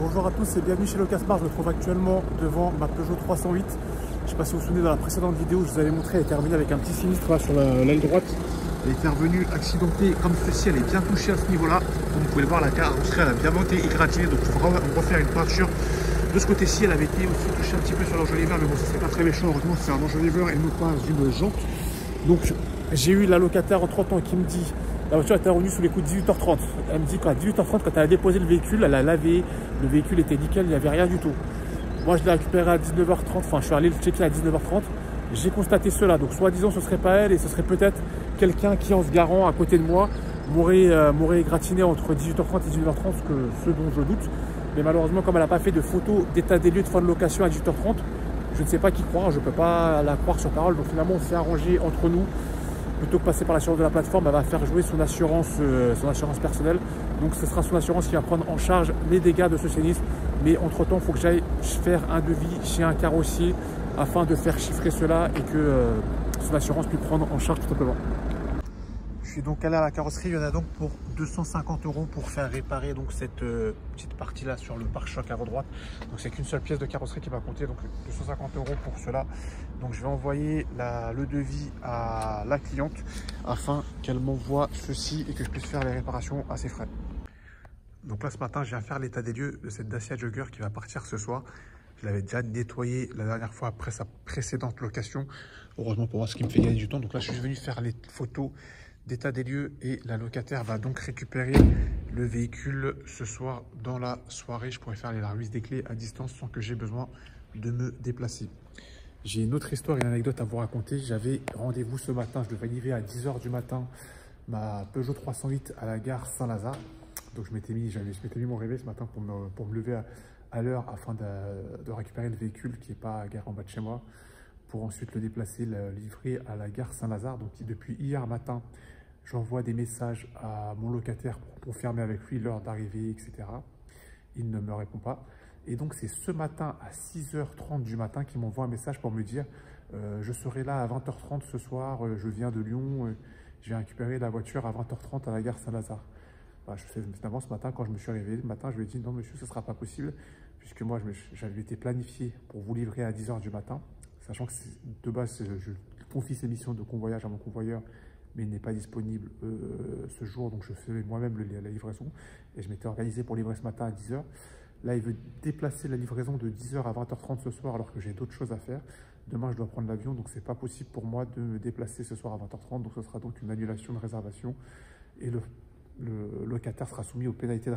Bonjour à tous et bienvenue chez Locasmart. Je me trouve actuellement devant ma Peugeot 308. Je ne sais pas si vous vous souvenez, dans la précédente vidéo, je vous avais montré, elle était revenue avec un petit sinistre là, sur l'aile droite. Elle était revenue accidentée comme ceci, elle est bien touchée à ce niveau-là. Comme vous pouvez le voir, la carrosserie elle a bien monté, égratigné, donc il faudra refaire une peinture. De ce côté-ci, elle avait été aussi touchée un petit peu sur l'enjoliveur, mais bon, ça c'est pas très méchant. Heureusement, c'est un enjoliveur et non pas une jante. Donc, j'ai eu la locataire en 30 ans qui me dit, la voiture était revenue sous les coups de 18h30. Elle me dit qu'à 18h30, quand elle a déposé le véhicule, elle a lavé, le véhicule était nickel, il n'y avait rien du tout. Moi, je l'ai récupéré à 19h30, enfin, je suis allé le checker à 19h30. J'ai constaté cela, donc soi-disant, ce serait pas elle et ce serait peut-être quelqu'un qui, en se garant à côté de moi, m'aurait gratiné entre 18h30 et 19h30, ce dont je doute. Mais malheureusement, comme elle n'a pas fait de photo d'état des lieux de fin de location à 18h30, je ne sais pas qui croire, je ne peux pas la croire sur parole. Donc finalement, on s'est arrangé entre nous. Plutôt que passer par l'assurance de la plateforme, elle va faire jouer son assurance personnelle. Donc ce sera son assurance qui va prendre en charge les dégâts de ce sinistre. Mais entre-temps, il faut que j'aille faire un devis chez un carrossier afin de faire chiffrer cela et que son assurance puisse prendre en charge tout simplement. Je suis donc allé à la carrosserie, il y en a donc pour 250 € pour faire réparer donc cette petite partie là sur le pare-choc avant droite. Donc c'est qu'une seule pièce de carrosserie qui va compter, donc 250 € pour cela. Donc je vais envoyer le devis à la cliente afin qu'elle m'envoie ceci et que je puisse faire les réparations à ses frais. Donc là ce matin je viens faire l'état des lieux de cette Dacia Jogger qui va partir ce soir. Je l'avais déjà nettoyé la dernière fois après sa précédente location. Heureusement pour moi, ce qui me fait gagner du temps. Donc là je suis venu faire les photos d'état des lieux et la locataire va donc récupérer le véhicule ce soir dans la soirée. Je pourrais faire la remise des clés à distance sans que j'ai besoin de me déplacer. J'ai une autre histoire et une anecdote à vous raconter. J'avais rendez-vous ce matin, je devais livrer à 10 h du matin ma Peugeot 308 à la gare Saint-Lazare. Donc je m'étais mis mon réveil ce matin pour me lever à l'heure afin de récupérer le véhicule qui n'est pas garé en bas de chez moi, pour ensuite le déplacer, le livrer à la gare Saint-Lazare. Donc depuis hier matin, j'envoie des messages à mon locataire pour confirmer avec lui l'heure d'arrivée, etc. Il ne me répond pas. Et donc c'est ce matin à 6h30 du matin qu'il m'envoie un message pour me dire je serai là à 20h30 ce soir, je viens de Lyon, je vais récupérer la voiture à 20h30 à la gare Saint-Lazare. Finalement, ce matin, quand je me suis réveillé, le matin, je lui ai dit non monsieur, ce ne sera pas possible, puisque moi j'avais été planifié pour vous livrer à 10 h du matin, sachant que de base, je confie ces missions de convoyage à mon convoyeur, mais il n'est pas disponible ce jour, donc je fais moi-même la livraison. Et je m'étais organisé pour livrer ce matin à 10 h. Là, il veut déplacer la livraison de 10 h à 20h30 ce soir, alors que j'ai d'autres choses à faire. Demain, je dois prendre l'avion, donc c'est pas possible pour moi de me déplacer ce soir à 20h30. Donc ce sera donc une annulation de réservation. Et le locataire sera soumis aux pénalités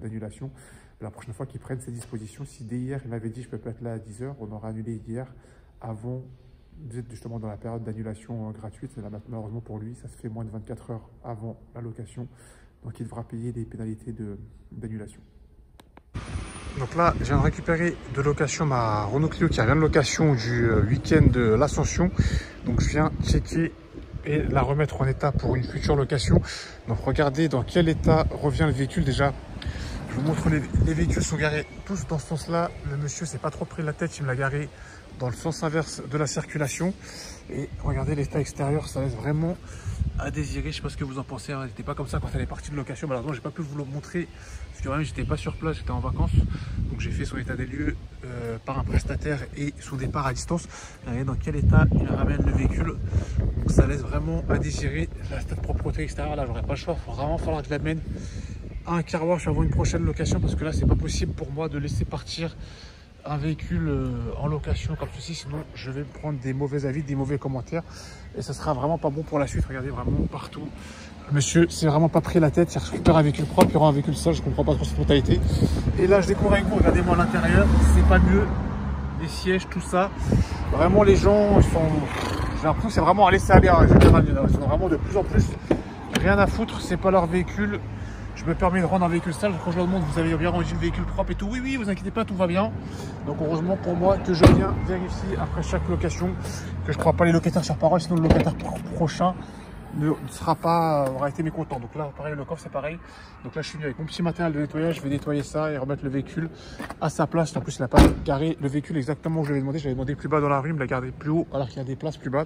d'annulation la prochaine fois qu'il prenne ses dispositions. Si dès hier, il m'avait dit je peux pas être là à 10 h, on aura annulé hier avant, justement dans la période d'annulation gratuite. Mais là, malheureusement pour lui, ça se fait moins de 24 heures avant la location. Donc il devra payer des pénalités d'annulation. Donc là, je viens de récupérer de location ma Renault Clio qui revient de location du week-end de l'Ascension. Donc je viens checker et la remettre en état pour une future location. Donc regardez dans quel état revient le véhicule déjà. Je vous montre, les véhicules sont garés tous dans ce sens-là. Le monsieur s'est pas trop pris la tête, il me l'a garé dans le sens inverse de la circulation. Et regardez l'état extérieur, ça laisse vraiment à désirer. Je ne sais pas ce que vous en pensez, hein. N'était pas comme ça quand elle est partie de location. Malheureusement, j'ai pas pu vous le montrer parce que même j'étais pas sur place, j'étais en vacances. Donc j'ai fait son état des lieux par un prestataire et son départ à distance. Regardez dans quel état il ramène le véhicule. Donc ça laisse vraiment à désirer. L'état de propreté extérieure, là, j'aurais pas le choix. Il va vraiment falloir que je l'amène à un car wash avant une prochaine location, parce que là, c'est pas possible pour moi de laisser partir un véhicule en location comme ceci, sinon je vais prendre des mauvais avis, des mauvais commentaires et ça sera vraiment pas bon pour la suite. Regardez vraiment partout, monsieur c'est vraiment pas pris la tête, il récupère un véhicule propre, il aura un véhicule sale, je comprends pas trop cette mentalité. Et là je découvre avec vous, regardez-moi à l'intérieur, c'est pas mieux, les sièges, tout ça, vraiment les gens ils sont, j'ai l'impression que c'est vraiment à laisser aller, hein. Ils sont vraiment de plus en plus rien à foutre, c'est pas leur véhicule. Je me permets de rendre un véhicule sale. Quand je leur demande, vous avez bien rendu le véhicule propre et tout. Oui, oui, vous inquiétez pas, tout va bien. Donc heureusement pour moi que je viens vérifier après chaque location, que je ne crois pas les locataires sur parole, sinon le locataire prochain ne sera pas, aura été mécontent. Donc là, pareil, le coffre c'est pareil. Donc là, je suis venu avec mon petit matériel de nettoyage. Je vais nettoyer ça et remettre le véhicule à sa place. En plus, il n'a pas garé le véhicule exactement où je l'avais demandé. J'avais demandé plus bas dans la rue, il me l'a gardé plus haut alors qu'il y a des places plus bas.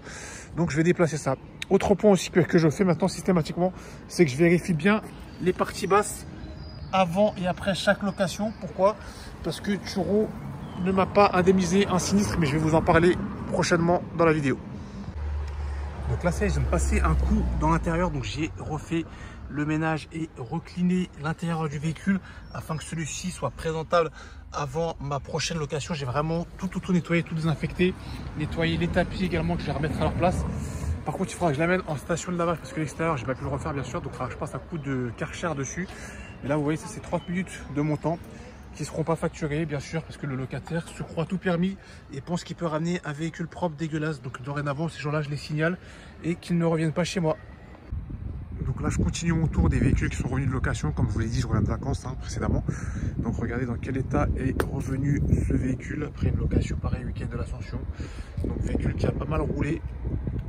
Donc je vais déplacer ça. Autre point aussi que je fais maintenant systématiquement, c'est que je vérifie bien les parties basses avant et après chaque location. Pourquoi? Parce que Turo ne m'a pas indemnisé un sinistre, mais je vais vous en parler prochainement dans la vidéo. Donc là, ça y est, je vais me passer un coup dans l'intérieur. Donc j'ai refait le ménage et recliné l'intérieur du véhicule afin que celui-ci soit présentable avant ma prochaine location. J'ai vraiment tout nettoyé, tout désinfecté, nettoyé les tapis également que je vais remettre à leur place. Par contre, il faudra que je l'amène en station de lavage parce que l'extérieur, j'ai pas pu le refaire bien sûr. Donc il faudra que je passe un coup de Karcher dessus. Et là, vous voyez, ça c'est 30 minutes de mon temps qui ne seront pas facturés bien sûr parce que le locataire se croit tout permis et pense qu'il peut ramener un véhicule propre dégueulasse. Donc dorénavant, ces gens-là, je les signale et qu'ils ne reviennent pas chez moi. Donc là, je continue mon tour des véhicules qui sont revenus de location. Comme je vous l'ai dit, je reviens de vacances précédemment. Donc regardez dans quel état est revenu ce véhicule après une location pareil, week-end de l'Ascension. Donc véhicule qui a pas mal roulé.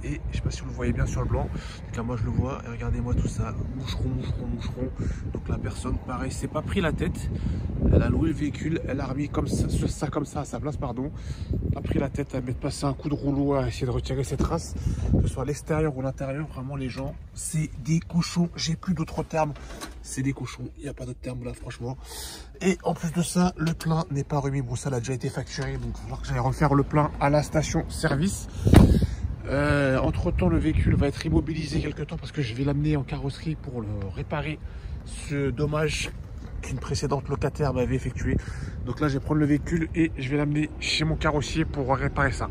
Et je ne sais pas si vous le voyez bien sur le blanc. Donc là, moi je le vois. Et regardez-moi tout ça. Moucheron. Donc la personne, pareil, s'est pas pris la tête. Elle a loué le véhicule. Elle a remis comme ça à sa place, pardon. A pris la tête à mettre passer un coup de rouleau à essayer de retirer ses traces. Que ce soit l'extérieur ou l'intérieur. Vraiment, les gens, c'est des cochons. J'ai plus d'autres termes. C'est des cochons. Il n'y a pas d'autres termes là, franchement. Et en plus de ça, le plein n'est pas remis. Bon, ça a déjà été facturé. Donc, il va falloir que j'aille refaire le plein à la station service. Entre temps, le véhicule va être immobilisé quelque temps parce que je vais l'amener en carrosserie pour le réparer. Ce dommage qu'une précédente locataire m'avait effectué. Donc là, je vais prendre le véhicule et je vais l'amener chez mon carrossier pour réparer ça.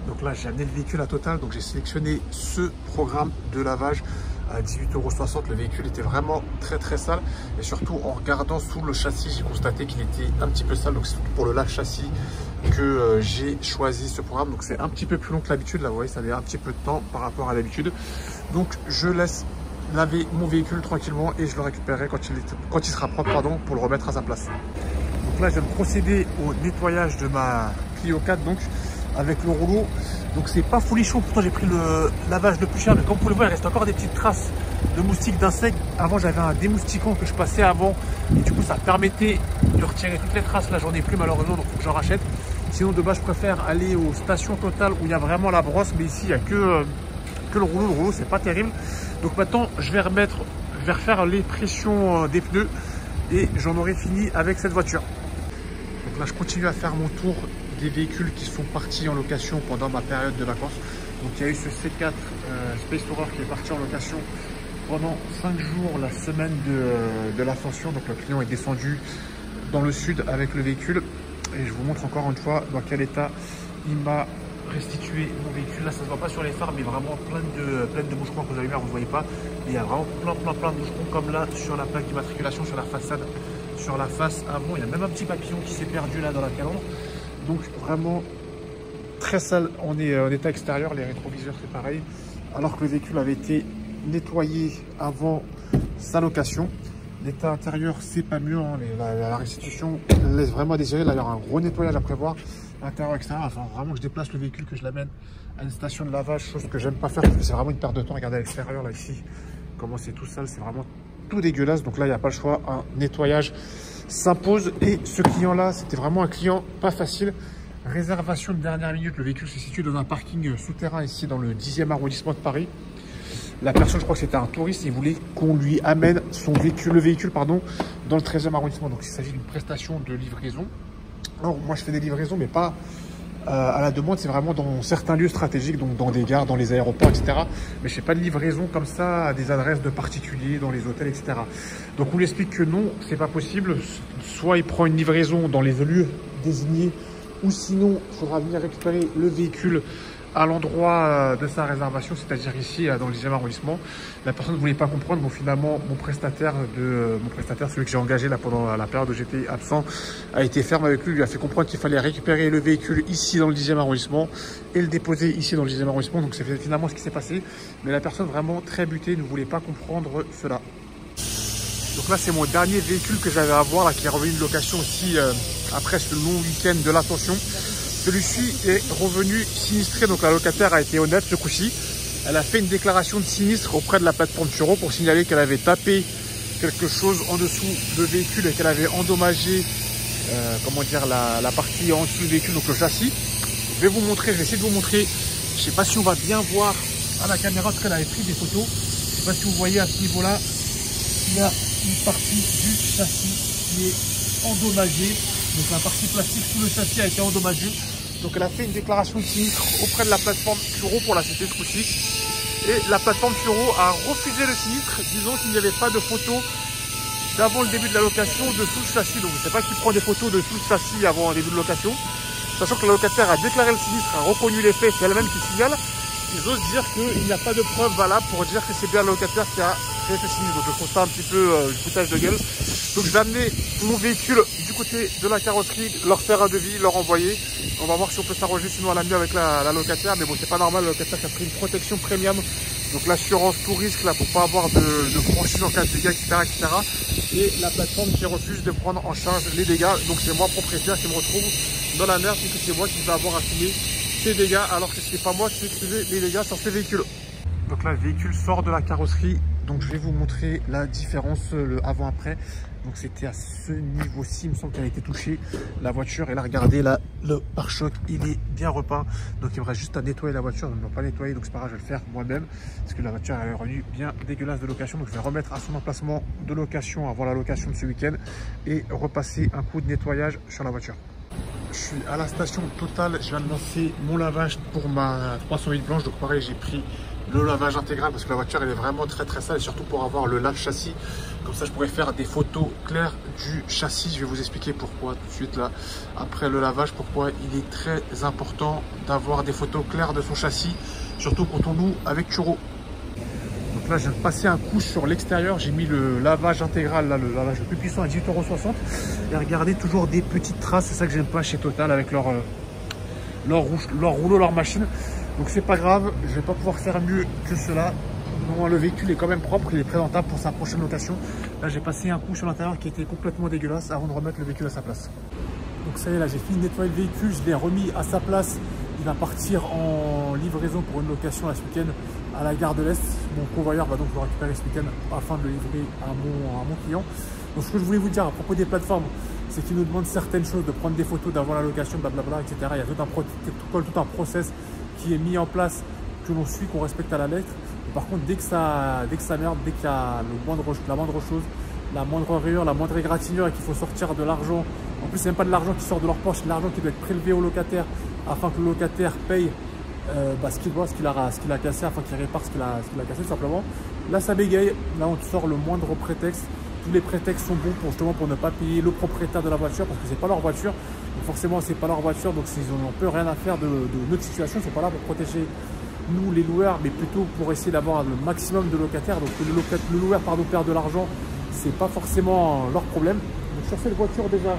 Donc là, j'ai amené le véhicule à Total. Donc j'ai sélectionné ce programme de lavage à 18,60 €. Le véhicule était vraiment très sale. Et surtout, en regardant sous le châssis, j'ai constaté qu'il était un petit peu sale. Donc c'est pour le lave-châssis que j'ai choisi ce programme. Donc c'est un petit peu plus long que l'habitude. Là, vous voyez, ça avait un petit peu de temps par rapport à l'habitude. Donc je laisse laver mon véhicule tranquillement et je le récupérerai quand il sera propre, pardon, pour le remettre à sa place. Donc là, je viens de procéder au nettoyage de ma Clio 4 donc avec le rouleau. Donc c'est pas folichon, pourtant j'ai pris le lavage le plus cher, mais comme vous pouvez le voir, il reste encore des petites traces de moustiques, d'insectes. Avant, j'avais un démoustiquant que je passais avant et du coup ça permettait de retirer toutes les traces. Là, j'en ai plus malheureusement, donc il faut que j'en rachète. Sinon, de base, je préfère aller aux stations Total où il y a vraiment la brosse, mais ici il n'y a que le rouleau. Le rouleau, c'est pas terrible. Donc maintenant, je vais refaire les pressions des pneus et j'en aurai fini avec cette voiture. Donc là, je continue à faire mon tour des véhicules qui sont partis en location pendant ma période de vacances. Donc il y a eu ce C4 Space Tourer qui est parti en location pendant 5 jours la semaine de l'Ascension. Donc le client est descendu dans le sud avec le véhicule et je vous montre encore une fois dans quel état il m'a restituer mon véhicule. Là, ça ne se voit pas sur les phares, mais vraiment plein de moucherons que vous allez voir, vous ne voyez pas. Et il y a vraiment plein de moucherons comme là sur la plaque d'immatriculation, sur la façade, sur la face avant. Il y a même un petit papillon qui s'est perdu là dans la calandre. Donc vraiment très sale en état extérieur. Les rétroviseurs, c'est pareil. Alors que le véhicule avait été nettoyé avant sa location. L'état intérieur, c'est pas mieux. La restitution laisse vraiment à désirer. Là, il y aura un gros nettoyage à prévoir. Intérieur, extérieur, enfin vraiment que je déplace le véhicule, que je l'amène à une station de lavage, chose que j'aime pas faire parce que c'est vraiment une perte de temps. Regardez à l'extérieur là ici, comment c'est tout sale, c'est vraiment tout dégueulasse. Donc là, il n'y a pas le choix, un nettoyage s'impose. Et ce client là, c'était vraiment un client pas facile. Réservation de dernière minute, le véhicule se situe dans un parking souterrain ici dans le 10e arrondissement de Paris. La personne, je crois que c'était un touriste, il voulait qu'on lui amène le véhicule dans le 13e arrondissement. Donc il s'agit d'une prestation de livraison. Alors moi je fais des livraisons mais pas à la demande, c'est vraiment dans certains lieux stratégiques, donc dans des gares, dans les aéroports, etc. Mais je fais pas de livraison comme ça à des adresses de particuliers, dans les hôtels, etc. Donc on lui explique que non, c'est pas possible. Soit il prend une livraison dans les lieux désignés, ou sinon il faudra venir récupérer le véhicule à l'endroit de sa réservation, c'est-à-dire ici dans le 10e arrondissement. La personne ne voulait pas comprendre. Bon, finalement, mon prestataire, celui que j'ai engagé là pendant la période où j'étais absent, a été ferme avec lui. Il lui a fait comprendre qu'il fallait récupérer le véhicule ici dans le 10e arrondissement et le déposer ici dans le 10e arrondissement. Donc c'est finalement ce qui s'est passé. Mais la personne vraiment très butée ne voulait pas comprendre cela. Donc là, c'est mon dernier véhicule que j'avais à voir là, qui est revenu de location aussi après ce long week-end de l'Ascension. Celui-ci est revenu sinistré, donc la locataire a été honnête ce coup-ci. Elle a fait une déclaration de sinistre auprès de la plateforme Turo pour signaler qu'elle avait tapé quelque chose en dessous du véhicule et qu'elle avait endommagé la partie en dessous du véhicule, donc le châssis. Je vais vous montrer, je vais essayer de vous montrer. Je ne sais pas si on va bien voir à la caméra parce qu'elle avait pris des photos. Je ne sais pas si vous voyez à ce niveau-là, il y a une partie du châssis qui est endommagée. Donc la partie plastique sous le châssis a été endommagée. Donc elle a fait une déclaration de sinistre auprès de la plateforme Turo pour la citer ce coup-ci. Et la plateforme Turo a refusé le sinistre, disant qu'il n'y avait pas de photos d'avant le début de la location de sous le châssis. Donc je ne sais pas qui prend des photos de sous le châssis avant le début de location. Sachant que la locataire a déclaré le sinistre, a reconnu les faits, c'est elle-même qui signale. Ils osent dire qu'il n'y a pas de preuve valable pour dire que c'est bien le locataire qui a fait ce sinistre. Donc je trouve ça un petit peu du foutage de gueule. Donc je vais amener mon véhicule du côté de la carrosserie, leur faire un devis, leur envoyer. On va voir si on peut s'arranger sinon à la mieux avec la locataire. Mais bon, c'est pas normal, le locataire qui a pris une protection premium. Donc l'assurance tout risque là pour pas avoir de franchise en cas de dégâts, etc. Et la plateforme qui refuse de prendre en charge les dégâts. Donc c'est moi propriétaire qui me retrouve dans la merde puisque c'est moi qui vais avoir assumé ces dégâts alors que c'est pas moi qui faisais les dégâts sur ces véhicules. Donc là le véhicule sort de la carrosserie. Donc je vais vous montrer la différence, le avant-après. Donc c'était à ce niveau-ci, il me semble qu'elle a été touchée, la voiture. Et là, regardez, là, le pare-choc, il est bien repeint. Donc il me reste juste à nettoyer la voiture. Je ne l'ai pas nettoyé, donc c'est pas grave, je vais le faire moi-même. Parce que la voiture, elle est revenue bien dégueulasse de location. Donc je vais remettre à son emplacement de location avant la location de ce week-end. Et repasser un coup de nettoyage sur la voiture. Je suis à la station Total, je viens de lancer mon lavage pour ma 308 blanche. Donc pareil, j'ai pris le lavage intégral parce que la voiture elle est vraiment très sale et surtout pour avoir le lave châssis. Comme ça je pourrais faire des photos claires du châssis. Je vais vous expliquer pourquoi tout de suite là, après le lavage, pourquoi il est très important d'avoir des photos claires de son châssis, surtout quand on loue avec Turo. Donc là je viens de passer un coup sur l'extérieur, j'ai mis le lavage intégral, là, le lavage le plus puissant à 18,60 €. Et regardez, toujours des petites traces, c'est ça que j'aime pas chez Total avec leur rouleau, leur machine. Donc c'est pas grave, je vais pas pouvoir faire mieux que cela. Non, le véhicule est quand même propre, il est présentable pour sa prochaine location. Là j'ai passé un coup sur l'intérieur qui était complètement dégueulasse avant de remettre le véhicule à sa place. Donc ça y est, là j'ai fini de nettoyer le véhicule, je l'ai remis à sa place. Il va partir en livraison pour une location là, ce week-end à la gare de l'Est. Mon convoyeur va donc le récupérer ce week-end afin de le livrer à mon client. Donc ce que je voulais vous dire à propos des plateformes, c'est qu'ils nous demandent certaines choses, de prendre des photos d'avant la location, blablabla, etc. Il y a tout un process qui est mis en place, que l'on suit, qu'on respecte à la lettre. Et par contre, dès que ça merde, dès qu'il y a la moindre chose, la moindre rayure, la moindre égratignure et qu'il faut sortir de l'argent, en plus c'est même pas de l'argent qui sort de leur poche, c'est de l'argent qui doit être prélevé au locataire afin que le locataire paye ce qu'il a cassé, afin qu'il répare ce qu'il a cassé tout simplement. Là ça bégaye, là on sort le moindre prétexte. Tous les prétextes sont bons pour ne pas payer le propriétaire de la voiture parce que c'est pas leur voiture. Donc forcément c'est pas leur voiture, donc ils n'ont un peu rien à faire de notre situation. Ils sont pas là pour protéger nous les loueurs, mais plutôt pour essayer d'avoir le maximum de locataires. Donc le loueur perd de l'argent, c'est pas forcément leur problème. Donc sur cette voiture déjà,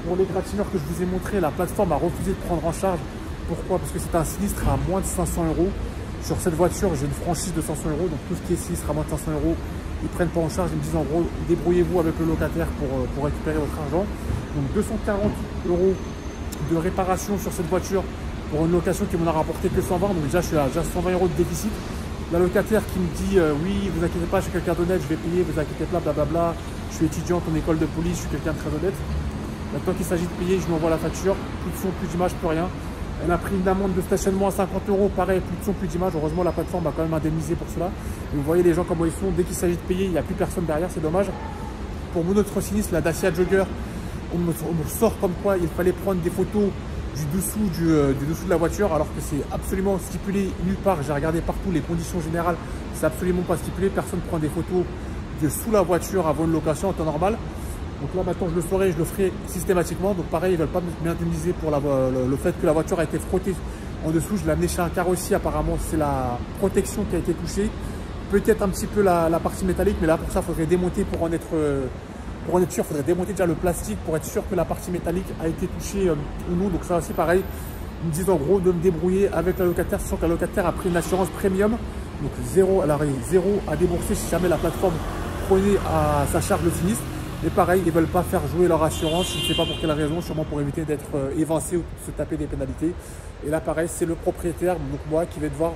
pour l'égratignure que je vous ai montré, la plateforme a refusé de prendre en charge. Pourquoi? Parce que c'est un sinistre à moins de 500 €. Sur cette voiture, j'ai une franchise de 500 €, donc tout ce qui est sinistre à moins de 500 €, ils ne prennent pas en charge. Ils me disent en gros, débrouillez-vous avec le locataire pour récupérer votre argent. Donc 240 € de réparation sur cette voiture pour une location qui m'en a rapporté que 120. Donc déjà, je suis à 120 € de déficit. La locataire qui me dit oui, vous inquiétez pas, je suis quelqu'un d'honnête, je vais payer, vous inquiétez pas, blablabla. Je suis étudiante en école de police, je suis quelqu'un de très honnête. Maintenant qu'il s'agit de payer, je lui envoie la facture. Plus de son, plus d'image, plus rien. Elle a pris une amende de stationnement à 50 €, pareil, plus de son, plus d'image. Heureusement, la plateforme a quand même indemnisé pour cela. Et vous voyez les gens comment ils sont. Dès qu'il s'agit de payer, il n'y a plus personne derrière, c'est dommage. Pour mon autre sinistre, la Dacia Jogger, on me sort comme quoi il fallait prendre des photos du dessous de la voiture, alors que c'est absolument stipulé nulle part. J'ai regardé partout les conditions générales, c'est absolument pas stipulé. Personne ne prend des photos de sous la voiture avant une location en temps normal. Donc là maintenant je le saurai, je le ferai systématiquement. Donc pareil, ils ne veulent pas m'indemniser pour le fait que la voiture a été frottée en dessous. Je l'ai amené chez un carrossier, apparemment c'est la protection qui a été touchée. Peut-être un petit peu la partie métallique, mais là pour ça il faudrait démonter pour en être sûr. Il faudrait démonter déjà le plastique pour être sûr que la partie métallique a été touchée ou non. Donc ça aussi pareil, ils me disent en gros de me débrouiller avec la locataire, sachant que la locataire a pris une assurance premium. Donc zéro à débourser si jamais la plateforme prenait à sa charge le sinistre. Mais pareil, ils ne veulent pas faire jouer leur assurance, je ne sais pas pour quelle raison, sûrement pour éviter d'être évincé ou de se taper des pénalités. Et là pareil, c'est le propriétaire, donc moi, qui vais devoir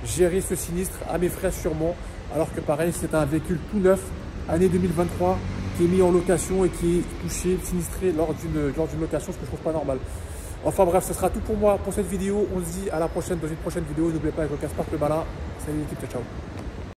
gérer ce sinistre à mes frais sûrement. Alors que pareil, c'est un véhicule tout neuf, année 2023, qui est mis en location et qui est touché, sinistré lors d'une location, ce que je trouve pas normal. Enfin bref, ce sera tout pour moi pour cette vidéo. On se dit à la prochaine dans une prochaine vidéo. N'oubliez pas avec le casse-porte le balin. Salut l'équipe, ciao ciao.